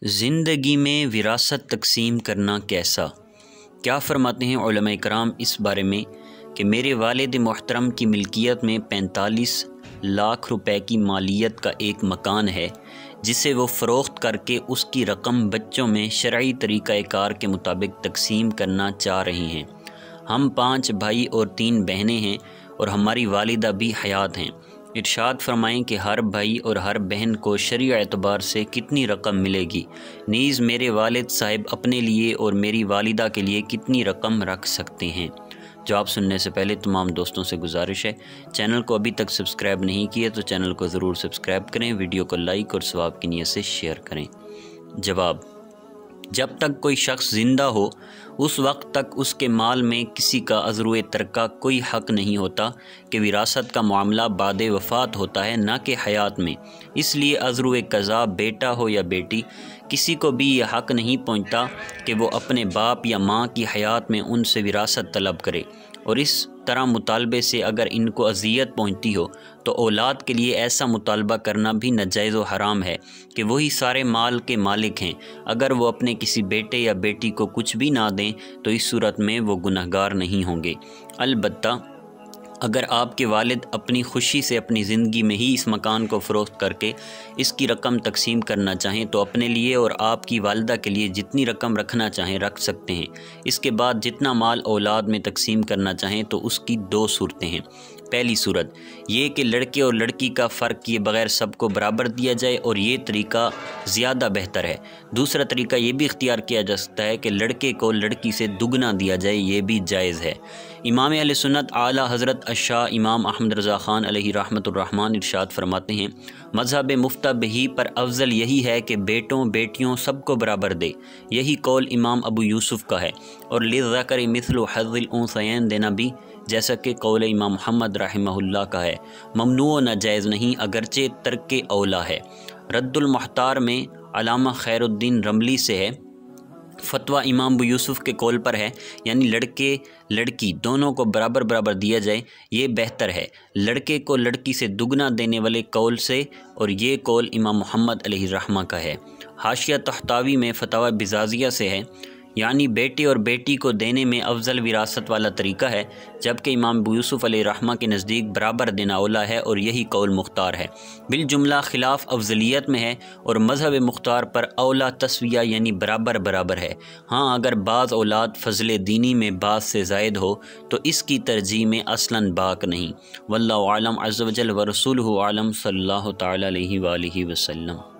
زندگی میں وراثت تقسیم کرنا کیسا؟ کیا فرماتے ہیں علماء کرام اس بارے میں کہ میرے والد محترم کی ملکیت میں 45 لاکھ روپے کی مالیت کا ایک مکان ہے جسے وہ فروخت کر کے اس کی رقم بچوں میں شرعی طریقہ کار کے مطابق تقسیم کرنا چاہ رہی ہیں۔ ہم 5 بھائی اور 3 بہنیں ہیں اور ہماری والدہ بھی حیات ہیں۔ ارشاد فرمائیں کہ ہر بھائی اور ہر بہن کو شرعی اعتبار سے کتنی رقم ملے گی، نیز میرے والد صاحب اپنے لیے اور میری والدہ کے لیے کتنی رقم رکھ سکتے ہیں؟ جواب سننے سے پہلے تمام دوستوں سے گزارش ہے، چینل کو ابھی تک سبسکرائب نہیں کیا تو چینل کو ضرور سبسکرائب کریں، ویڈیو کو لائک اور ثواب کی نیت سے شیئر کریں۔ جواب: جب تک کوئی شخص زندہ ہو اس وقت تک اس کے مال میں کسی کا عذرِ ترکہ کوئی حق نہیں ہوتا کہ وراثت کا معاملہ بعد وفات ہوتا ہے، نہ کہ حیات میں۔ اس لیے عذرِ قضا بیٹا ہو یا بیٹی، کسی کو بھی یہ حق نہیں پہنچتا کہ وہ اپنے باپ یا ماں کی حیات میں ان سے وراثت طلب کرے، اور اس طرح مطالبے سے اگر ان کو اذیت پہنچتی ہو تو اولاد کے لیے ایسا مطالبہ کرنا بھی ناجائز و حرام ہے کہ وہی سارے مال کے مالک ہیں۔ اگر وہ اپنے کسی بیٹے یا بیٹی کو کچھ بھی نہ دیں تو اس صورت میں وہ گنہگار نہیں ہوں گے۔ البتہ اگر آپ کے والد اپنی خوشی سے اپنی زندگی میں ہی اس مکان کو فروخت کر کے اس کی رقم تقسیم کرنا چاہیں تو اپنے لیے اور آپ کی والدہ کے لیے جتنی رقم رکھنا چاہیں رکھ سکتے ہیں۔ اس کے بعد جتنا مال اولاد میں تقسیم کرنا چاہیں تو اس کی 2 صورتیں ہیں۔ پہلی صورت یہ کہ لڑکے اور لڑکی کا فرق کیے بغیر سب کو برابر دیا جائے، اور یہ طریقہ زیادہ بہتر ہے۔ دوسرا طریقہ یہ بھی اختیار کیا جا سکتا ہے کہ لڑکے کو لڑکی سے دگنا دیا جائے، یہ بھی جائز ہے۔ امام اہل سنت اعلیٰ حضرت الشاہ امام احمد رضا خان علیہ رحمۃ الرحمن ارشاد فرماتے ہیں، مذہب مفتہ بہی پر افضل یہی ہے کہ بیٹوں بیٹیوں سب کو برابر دے۔ یہی قول امام ابو یوسف کا ہے، اور للذکر مثل حظ الانثیین دینا بھی جیسا کہ قول امام محمد رحمہ اللہ کا ہے، ممنوع و ناجائز نہیں اگرچہ ترک اولا ہے۔ رد المحتار میں علامہ خیر الدین رملی سے ہے، فتویٰ امام ابو یوسف کے قول پر ہے، یعنی لڑکے لڑکی دونوں کو برابر برابر دیا جائے، یہ بہتر ہے لڑکے کو لڑکی سے دگنا دینے والے قول سے، اور یہ قول امام محمد علیہ الرحمہ کا ہے۔ حاشیہ طحطاوی میں فتاوی بزازیہ سے ہے، یعنی بیٹے اور بیٹی کو دینے میں افضل وراثت والا طریقہ ہے، جبکہ امام ابو یوسف علیہ الرحمہ کے نزدیک برابر دینا اولا ہے، اور یہی قول مختار ہے۔ بالجملہ خلاف افضلیت میں ہے، اور مذہب مختار پر اولا تسویہ یعنی برابر برابر ہے۔ ہاں اگر بعض اولاد فضل دینی میں بعض سے زائد ہو تو اس کی ترجیح میں اصلاً باک نہیں۔ واللہ اعلم عز وجل ورسولہ اعلم، صلی اللہ تعالی علیہ وآلہ وسلم۔